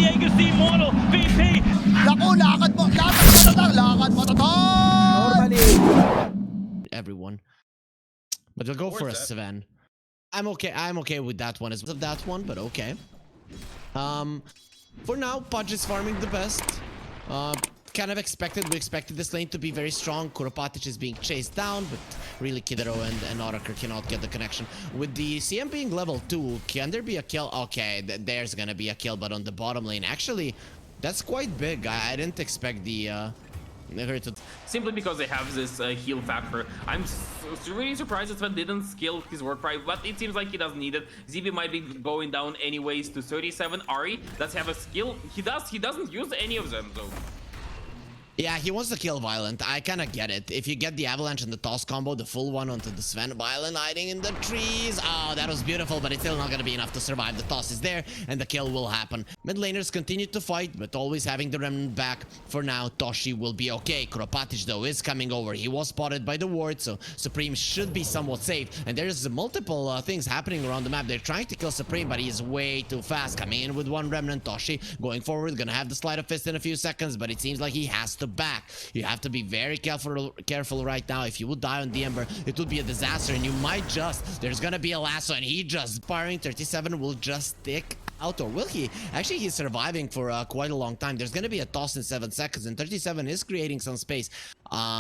Diego C. Immortal, VP. Naku, lakad matatag! Everyone. But we'll go for a Sven. I'm okay with that one as of that one, but okay. For now, Pudge is farming the best. Kind of expected. We expected this lane to be very strong. Kuropatic is being chased down, but really Kidero and Otakar cannot get the connection. With the CM being level 2, can there be a kill? Okay, there's gonna be a kill, but on the bottom lane, actually, that's quite big. I didn't expect the simply because they have this heal factor. I'm really surprised that Sven didn't skill his work right, but it seems like he doesn't need it. ZB might be going down anyways to 37. Ari does have a skill. He doesn't use any of them though. Yeah, he wants to kill Violent. I kind of get it. If you get the Avalanche and the Toss combo, the full one onto the Sven, Violent hiding in the trees. Oh, that was beautiful, but it's still not going to be enough to survive. The Toss is there, and the kill will happen. Mid laners continue to fight, but always having the Remnant back. For now, Toshi will be okay. Kuropatic, though, is coming over. He was spotted by the ward, so Supreme should be somewhat safe. And there's multiple things happening around the map. They're trying to kill Supreme, but he is way too fast. Coming in with one Remnant. Toshi going forward, gonna have the Sleight of Fist in a few seconds, but it seems like he has to back. You have to be very careful right now. If you would die on the Ember, it would be a disaster, and you might there's gonna be a lasso, and he just firing. 37 will just stick out, or will he? Actually, he's surviving for quite a long time. There's gonna be a toss in 7 seconds, and 37 is creating some space.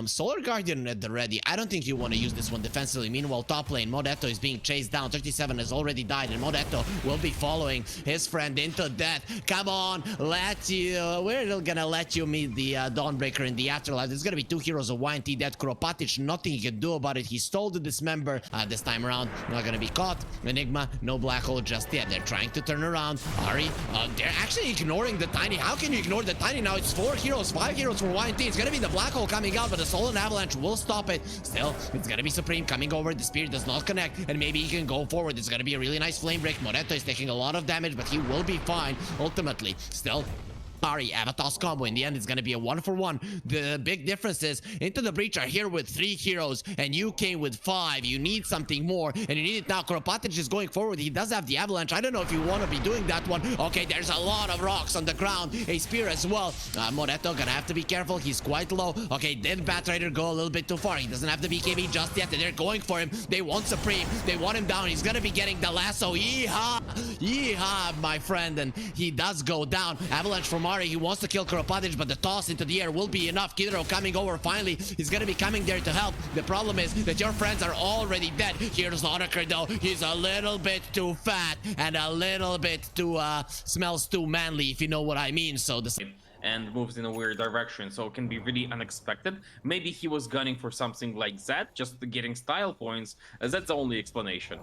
Solar Guardian at the ready. I don't think you want to use this one defensively. Meanwhile, top lane, Modesto is being chased down. 37 has already died, and Modesto will be following his friend into death. Come on, we're gonna let you meet the Dawnbreaker in the afterlife. There's gonna be 2 heroes of YNT dead. Kuropatic, nothing he can do about it. He stole the Dismember this time around. Not gonna be caught. Enigma, no black hole just yet. They're trying to turn around. Ari, they're actually ignoring the Tiny. How can you ignore the Tiny now? It's 4 heroes, 5 heroes for YNT. It's gonna be the black hole coming out, but the Soul and Avalanche will stop it. Still, it's gonna be Supreme coming over. The Spear does not connect, and maybe he can go forward. It's gonna be a really nice flame break. Moreto is taking a lot of damage, but he will be fine ultimately. Still, Ari, Avatos combo. In the end, it's gonna be a 1-for-1. The big difference is Into the Breach are here with 3 heroes, and you came with 5. You need something more, and you need it now. Kuropatic is going forward. He does have the Avalanche. I don't know if you want to be doing that one. Okay, there's a lot of rocks on the ground. A Spear as well. Moreto gonna have to be careful. He's quite low. Okay, did Batrider go a little bit too far? He doesn't have the BKB just yet, and they're going for him. They want Supreme. They want him down. He's gonna be getting the lasso. Yeehaw! Yeehaw, my friend. And he does go down. Avalanche from Ari. He wants to kill Kuropatic, but the toss into the air will be enough. Kidero coming over finally. He's gonna be coming there to help. The problem is that your friends are already dead. Here's Otakar though. He's a little bit too fat and a little bit too smells too manly, if you know what I mean. So the and moves in a weird direction, so it can be really unexpected. Maybe he was gunning for something like that, just getting style points, as that's the only explanation.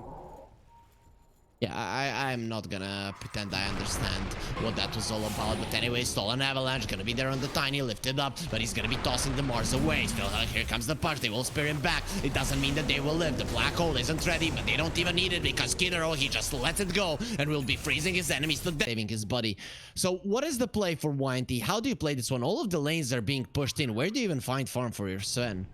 Yeah, I'm not gonna pretend I understand what that was all about, but anyway, Stolen Avalanche gonna be there on the Tiny, lifted up, but he's gonna be tossing the Mars away. Still, here comes the punch. They will spear him back. It doesn't mean that they will live. The black hole isn't ready, but they don't even need it because Kidero, he just lets it go and will be freezing his enemies to death, saving his buddy. So what is the play for YNT? How do you play this one? All of the lanes are being pushed in. Where do you even find farm for your Sven?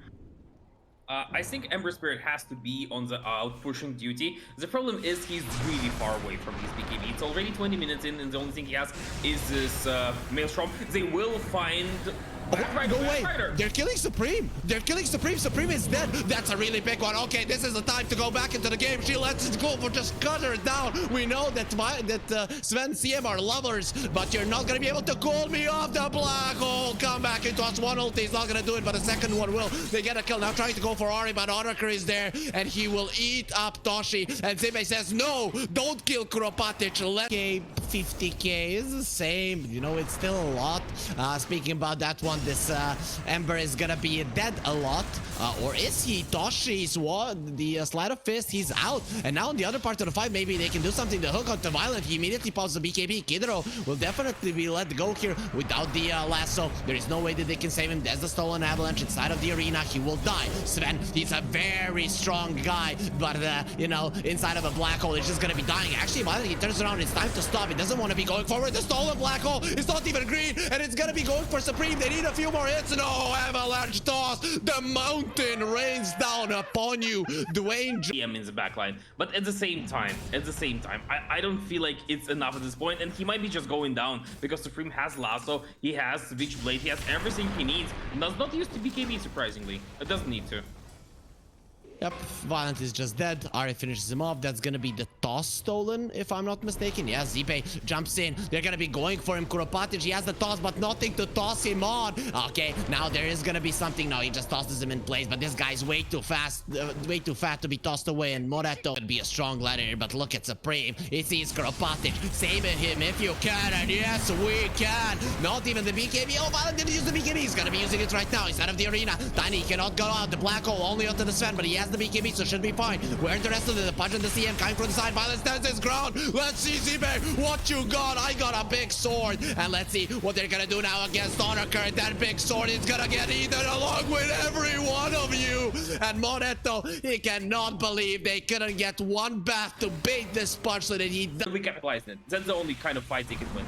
I think Ember Spirit has to be on the out-pushing duty. The problem is he's really far away from his BKB. It's already 20 minutes in, and the only thing he has is this Maelstrom. They will find... Go away! They're killing Supreme! They're killing Supreme! Supreme is dead! That's a really big one. Okay, this is the time to go back into the game. She lets it go for just cut her down. We know that Sven CM are lovers, but you're not gonna be able to call me off the black hole. Come back into us. One ulti is not gonna do it, but the second one will. They get a kill. Now trying to go for Ari, but Otakar is there, and he will eat up Toshi. And Zime says, no, don't kill Kuropatic. Let 50k is the same. You know, it's still a lot. Speaking about that one, this Ember is gonna be dead a lot, or is he? Toshi's the Sleight of Fist, he's out, and now in the other part of the fight, maybe they can do something to hook onto Violent. He immediately pops the BKB. Kidero will definitely be let go here without the lasso. There is no way that they can save him. There's the Stolen Avalanche inside of the arena. He will die. Sven, he's a very strong guy, but you know, inside of a black hole, he's just gonna be dying. Actually, Violent, he turns around. It's time to stop. It doesn't want to be going forward. The stolen black hole is not even green, and it's gonna be going for Supreme. They need a few more hits. No, avalanche toss. The mountain rains down upon you. Dwayne him in the backline, but at the same time, I don't feel like it's enough at this point, and he might be just going down because Supreme has lasso, he has Witchblade, he has everything he needs. Does not use to BKB, surprisingly. It doesn't need to. Yep, Violent is just dead. Ari finishes him off. That's gonna be the toss stolen, if I'm not mistaken. Yeah, Zipe jumps in. They're gonna be going for him. Kuropatic, he has the toss, but nothing to toss him on. Okay, now there is gonna be something. No, he just tosses him in place, but this guy's way too fast, way too fat to be tossed away. And Moretto could be a strong ladder here, but look at Supreme. He sees Kuropatic. Save him if you can, and yes, we can. Not even the BKB. Oh, Violent didn't use the BKB. He's gonna be using it right now. He's out of the arena. Tiny cannot go out. The black hole only onto the Sven, but he has the BKB, so should be fine. Where's the rest of the punch and the CM coming from the side? Violent stands his ground. Let's see, Zibe, what you got? I got a big sword. And let's see what they're gonna do now against Honoker. That big sword is gonna get eaten along with every one of you. And Moretto, he cannot believe they couldn't get one bath to bait this punch so that he... We capitalized it. That's the only kind of fight he can win.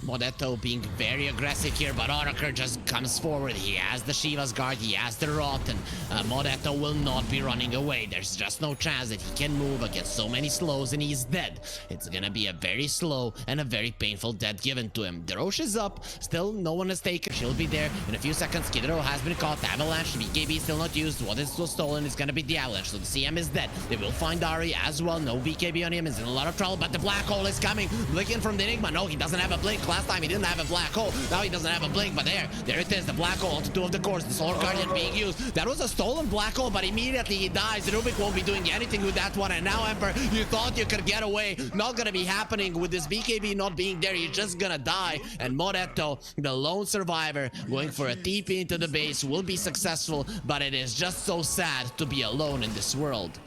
Moretto being very aggressive here, but Oraker just comes forward. He has the Shiva's guard, he has the Rot, and Moretto will not be running away. There's just no chance that he can move against so many slows, and he's dead. It's gonna be a very slow and a very painful death given to him. The Roche is up, still no one has taken. She'll be there in a few seconds. Kidro has been caught. Avalanche, BKB still not used. What is still stolen is gonna be the Avalanche, so the CM is dead. They will find Ari as well. No BKB on him, is in a lot of trouble, but the black hole is coming. Blinking from the Enigma. No, he doesn't have a blink. Last time he didn't have a black hole. Now he doesn't have a blink, but there it is. The black hole onto two of the cores. The Solar Guardian being used. That was a stolen black hole, but immediately he dies. Rubik won't be doing anything with that one. And now, Emperor, you thought you could get away. Not gonna be happening with this BKB not being there. You're just gonna die. And Moretto, the lone survivor, going for a TP into the base, will be successful, but it is just so sad to be alone in this world.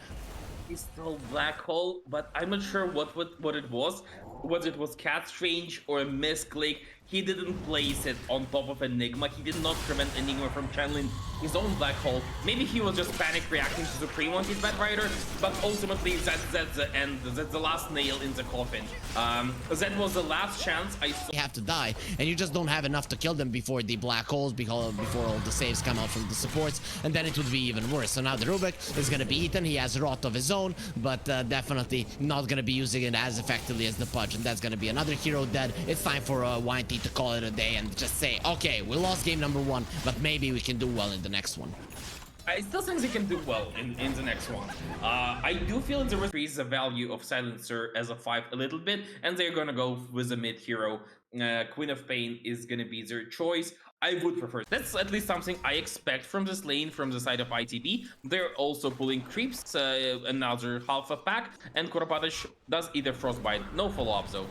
He stole black hole, but I'm not sure what it was. Whether it was Cat Strange or a misclick, he didn't place it on top of Enigma. He did not prevent Enigma from channeling his own black hole. Maybe he was just panic reacting to Supreme on his Bad Rider, but ultimately that's the end. That's the last nail in the coffin. That was the last chance I saw. You have to die, and you just don't have enough to kill them before the black holes, before all the saves come out from the supports, and then it would be even worse. So now the Rubik is gonna be eaten. He has Rot of his own, but definitely not gonna be using it as effectively as the Pudge, and that's gonna be another hero dead. It's time for YNT to call it a day and just say, okay, we lost game number 1, but maybe we can do well in the next one. I still think they can do well in the next one. I do feel there will increase the value of Silencer as a 5 a little bit, and they're gonna go with a mid hero. Queen of Pain is gonna be their choice. I would prefer. That's at least something I expect from this lane from the side of ITB. They're also pulling creeps, another half a pack, and Kuropatish does either Frostbite. No follow-up though.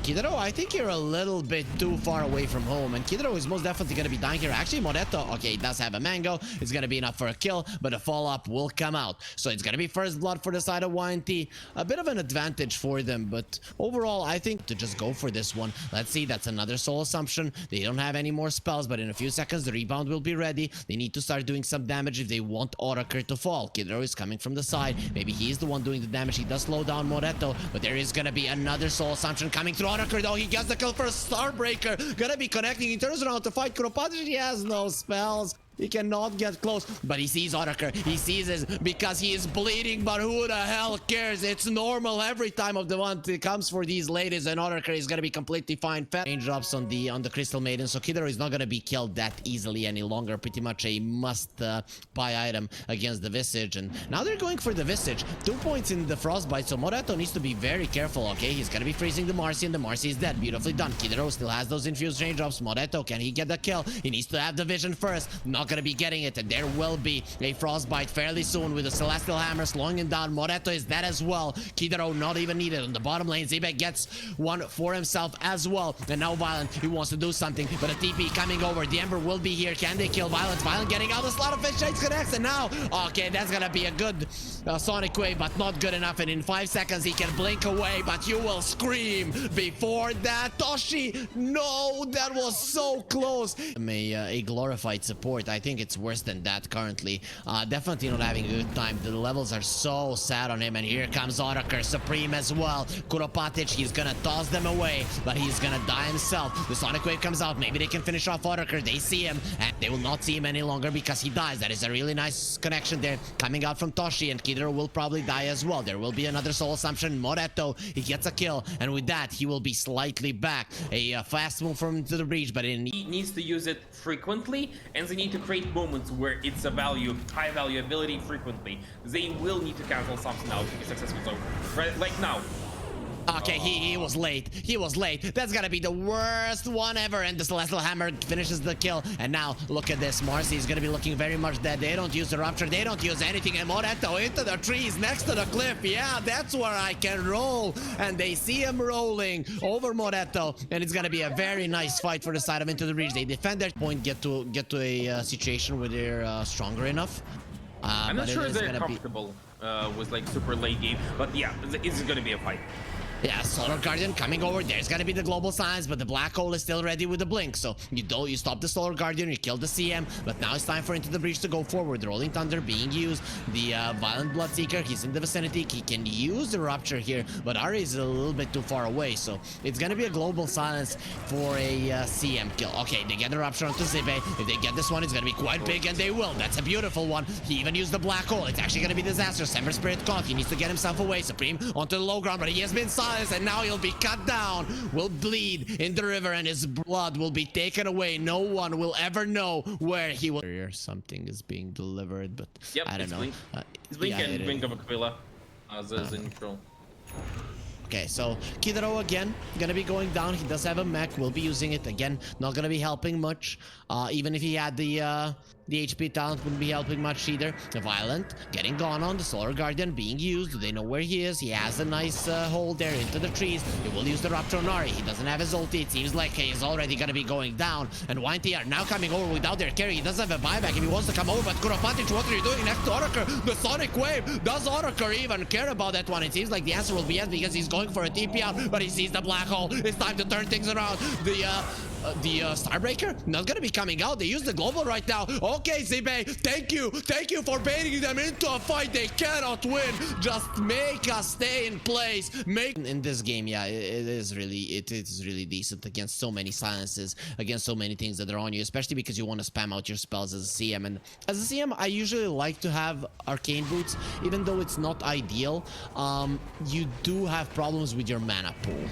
Kidro, I think you're a little bit too far away from home, and Kidro is most definitely going to be dying here. Actually, Moretto, okay, he does have a mango. It's going to be enough for a kill, but a follow-up will come out. So it's going to be first blood for the side of YNT. A bit of an advantage for them, but overall, I think to just go for this one. Let's see, that's another soul assumption. They don't have any more spells, but in a few seconds, the rebound will be ready. They need to start doing some damage if they want Oraker to fall. Kidro is coming from the side. Maybe he's the one doing the damage. He does slow down Moretto, but there is going to be another soul assumption coming through Oraker, though. He gets the kill for a Starbreaker. Gonna be connecting. He turns around to fight Kuropatish. He has no spells. He cannot get close, but he sees Oraker. He sees it because he is bleeding, but who the hell cares? It's normal every time of the month it comes for these ladies, and Oraker is gonna be completely fine. Range drops on the Crystal Maiden, so Kidro is not gonna be killed that easily any longer. Pretty much a must buy item against the Visage, and now they're going for the Visage. 2 points in the Frostbite, so Moretto needs to be very careful, okay? He's gonna be freezing the Marcy, and the Marcy is dead. Beautifully done. Kidro still has those infused range drops. Moretto, can he get the kill? He needs to have the vision first. Not gonna be getting it, and there will be a Frostbite fairly soon with a Celestial Hammer slowing him down. Moretto is dead as well. Kidro not even needed on the bottom lane. Zebek gets one for himself as well, and now Violent, he wants to do something, but a TP coming over. The Ember will be here. Can they kill Violent? Violent getting out. The slot of Fish Shades connects, and now, okay, that's gonna be a good Sonic Wave, but not good enough, and in 5 seconds he can blink away, but you will scream before that. Toshi, no, that was so close. A glorified support. I think it's worse than that currently. Definitely not having a good time. The levels are so sad on him, and here comes Oraker, Supreme as well. Kuropatic, he's gonna toss them away, but he's gonna die himself. The Sonic Wave comes out. Maybe they can finish off Oraker. They see him, and they will not see him any longer because he dies. That is a really nice connection there coming out from Toshi, and Kidro will probably die as well. There will be another soul assumption. Moretto, he gets a kill, and with that, he will be slightly back. A fast move from to the breach, but in He needs to use it frequently, and they need to create moments where it's a high value ability frequently. They will need to cancel something out if success was over. Right, like now. Okay, he was late. He was late. That's gonna be the worst one ever. And the Celestial Hammer finishes the kill. And now, look at this. Marcy is gonna be looking very much dead. They don't use the Rupture. They don't use anything. And Moretto into the trees next to the cliff. Yeah, that's where I can roll. And they see him rolling over Moretto. And it's gonna be a very nice fight for the side of Into the Breach. They defend their point, get to a situation where they're stronger enough. I'm not sure they're comfortable with like super late game. But yeah, it's gonna be a fight. Yeah, Solar Guardian coming over. There's gonna be the global signs, but the black hole is still ready with the blink. So you stop the Solar Guardian, you kill the CM, but now it's time for Into the Breach to go forward. The Rolling Thunder being used. The Violent Bloodseeker, he's in the vicinity. He can use the Rupture here, but Ari is a little bit too far away. So it's gonna be a global silence for a CM kill. Okay, they get the Rupture onto Zibe. If they get this one, it's gonna be quite big, and they will. That's a beautiful one. He even used the black hole. It's actually gonna be disaster. Semper Spirit caught. He needs to get himself away. Supreme onto the low ground, but he has been silenced, and now he'll be cut down, will bleed in the river, and his blood will be taken away. No one will ever know where he will. Something is being delivered, but yep, I don't know. It's Blink and Blink of Aquila as a neutral. Okay, so Kidro again gonna be going down. He does have a mech, will be using it again. Not gonna be helping much. Even if he had the HP talent, wouldn't be helping much either. The Violent getting gone on. The Solar Guardian being used. Do they know where he is? He has a nice hold there into the trees. He will use the Raptor on Ari. He doesn't have his ulti. It seems like he is already gonna be going down. And YNT are now coming over without their carry. He doesn't have a buyback if he wants to come over. But Kuropatic, what are you doing next to Oraker? The Sonic Wave. Does Oraker even care about that one? It seems like the answer will be yes, because he's going for a TP out, but he sees the black hole. It's time to turn things around. The Starbreaker not gonna be coming out. They use the global right now. Okay, Zibe, thank you for baiting them into a fight they cannot win. Just make us stay in place. In this game, yeah, it is really decent against so many silences, against so many things that are on you, especially because you want to spam out your spells as a CM. And as a CM, I usually like to have Arcane Boots, even though it's not ideal. You do have problems with your mana pool.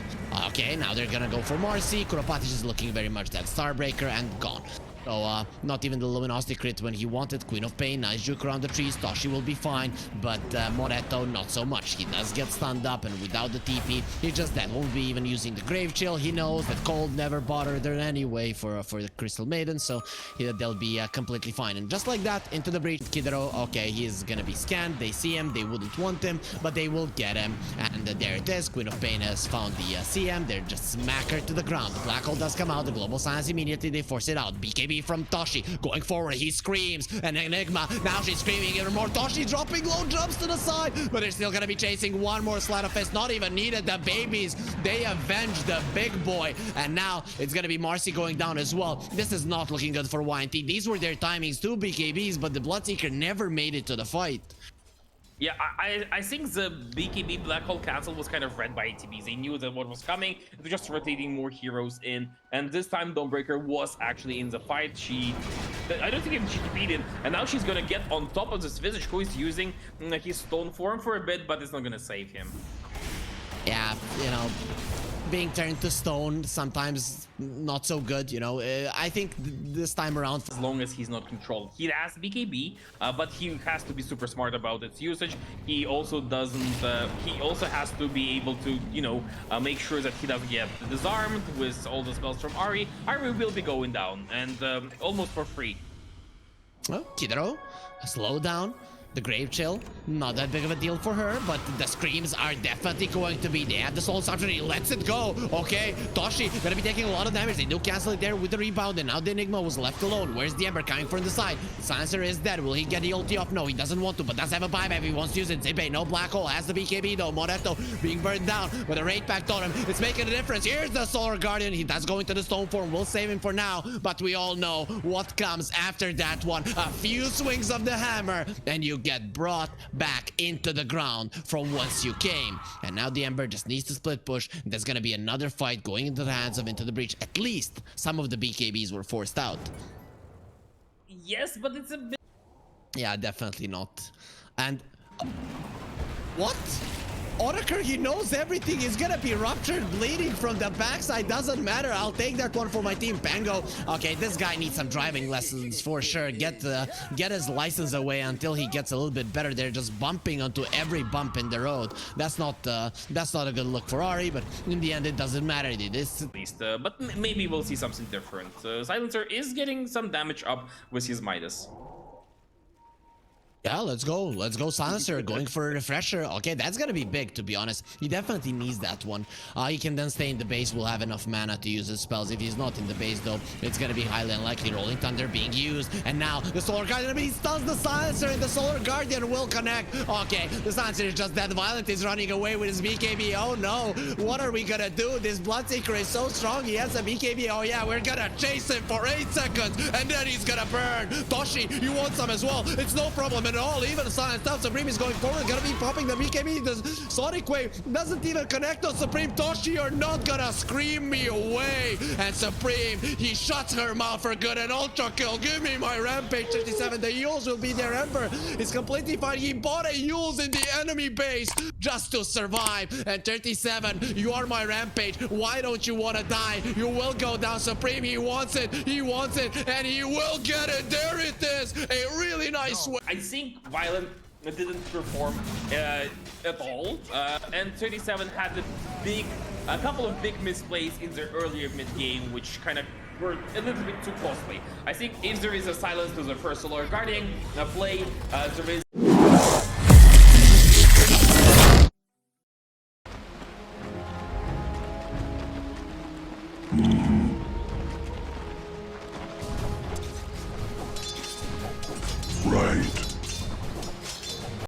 Okay, now they're gonna go for Marcy. Kuropatic is looking very much that Starbreaker, and gone. So, not even the Luminosity crit when he wanted. Queen of Pain, nice juke around the trees. Toshi will be fine, but Moretto, not so much. He does get stunned up, and without the TP, he just dead. Won't be even using the Grave Chill. He knows that cold never bothered her anyway for the Crystal Maiden, so they'll be completely fine. And just like that, into the breach. Kidro, okay, he's gonna be scanned. They see him, they wouldn't want him, but they will get him. And there it is. Queen of Pain has found the CM. They're just smack her to the ground. The Black Hole does come out. The Global Silence immediately. They force it out. BKB from Toshi going forward. He screams, and Enigma, now she's screaming even more. Toshi dropping low jumps to the side, but they're still gonna be chasing one more Sleight of Fist. Not even needed. The babies, they avenged the big boy, and now it's gonna be Marcy going down as well. This is not looking good for YNT. These were their timings, 2 BKBs, but the Bloodseeker never made it to the fight. Yeah, I think the BKB Black Hole cancel was kind of read by ATBs. They knew that what was coming. They're just rotating more heroes in. And this time, Dawnbreaker was actually in the fight. I don't think she defeated. And now she's going to get on top of this Visage, who is using his Stone Form for a bit, but it's not going to save him. Yeah, you know, being turned to stone sometimes not so good, you know. I think this time around, as long as he's not controlled, he has BKB, but he has to be super smart about its usage. He also doesn't. He also has to be able to, you know, make sure that he doesn't get disarmed with all the spells from Ari. Ari will be going down, and almost for free. Well, Kidro, slow down. The Grave Chill, not that big of a deal for her, but the Screams are definitely going to be there. The Soul Suction, he lets it go. Okay, Toshi gonna be taking a lot of damage. They do cancel it there with the rebound, and now the Enigma was left alone. Where's the Ember coming from the side? Silencer is dead. Will he get the ulti off? No, he doesn't want to, but does have a buyback if he wants to use it. Zipe, no Black Hole, has the BKB though. Moretto being burned down with a Raid Pact on him. It's making a difference. Here's the Solar Guardian. He does go into the Stone Form. We'll save him for now, but we all know what comes after that one. A few swings of the hammer, and you get brought back into the ground from whence you came. And now the Ember just needs to split push. There's gonna be another fight going into the hands of Into the Breach. At least some of the BKBs were forced out. Yes, but it's a bit... Yeah, definitely not. And what? Oracle, he knows everything. He's gonna be ruptured, bleeding from the backside. Doesn't matter. I'll take that one for my team. Pango. Okay, this guy needs some driving lessons for sure. Get his license away until he gets a little bit better. They're just bumping onto every bump in the road. That's not a good look for Ari, but in the end, it doesn't matter. It is At least, but maybe we'll see something different. Silencer is getting some damage up with his Midas. Yeah, let's go Silencer, going for a refresher. Okay, that's gonna be big, to be honest. He definitely needs that one. He can then stay in the base, will have enough mana to use his spells. If he's not in the base though, it's gonna be highly unlikely. Rolling Thunder being used, and now the Solar Guardian, I mean, he stuns the Silencer, and the Solar Guardian will connect. Okay, the Silencer is just dead. Violent is running away with his BKB. Oh no, what are we gonna do? This Bloodseeker is so strong, he has a BKB. Oh yeah, we're gonna chase him for 8 seconds, and then he's gonna burn. Toshi, you want some as well? It's no problem at all. Even Silent Stuff, Supreme is going forward, gonna be popping the BKB. The Sonic Wave doesn't even connect on Supreme. Toshi, you're not gonna scream me away. And Supreme, he shuts her mouth for good. And Ultra Kill, give me my Rampage. 37, the Yules will be there. Ember is completely fine. He bought a Yules in the enemy base just to survive. And 37, you are my Rampage. Why don't you want to die? You will go down. Supreme, he wants it, and he will get it. There it is, a really nice win. I think Violent didn't perform at all, and 37 had a couple of big misplays in the earlier mid game, which kind of were a little bit too costly. I think if there is a silence to the first Solar Guardian play, there is